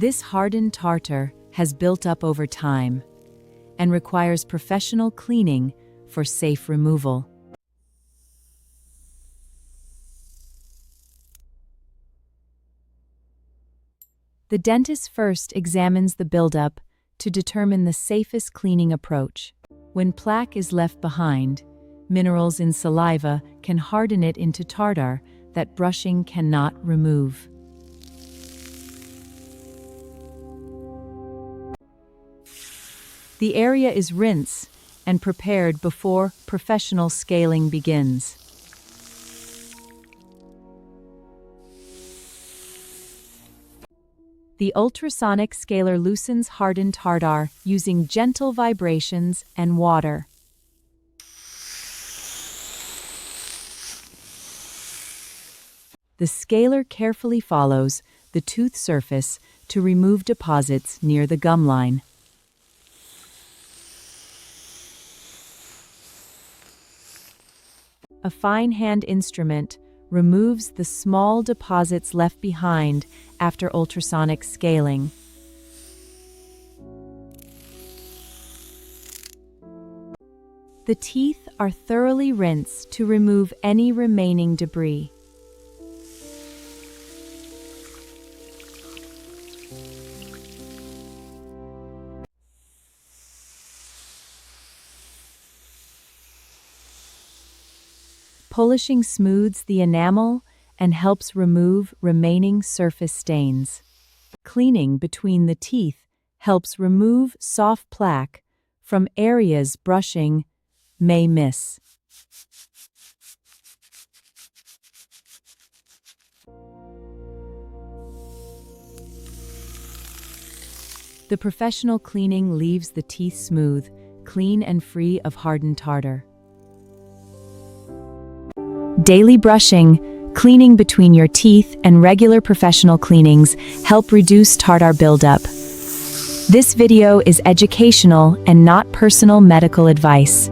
This hardened tartar has built up over time and requires professional cleaning for safe removal. The dentist first examines the buildup to determine the safest cleaning approach. When plaque is left behind, minerals in saliva can harden it into tartar that brushing cannot remove. The area is rinsed and prepared before professional scaling begins. The ultrasonic scaler loosens hardened tartar using gentle vibrations and water. The scaler carefully follows the tooth surface to remove deposits near the gumline. A fine hand instrument removes the small deposits left behind after ultrasonic scaling. The teeth are thoroughly rinsed to remove any remaining debris. Polishing smooths the enamel and helps remove remaining surface stains. Cleaning between the teeth helps remove soft plaque from areas brushing may miss. The professional cleaning leaves the teeth smooth, clean and free of hardened tartar. Daily brushing, cleaning between your teeth, and regular professional cleanings help reduce tartar buildup. This video is educational and not personal medical advice.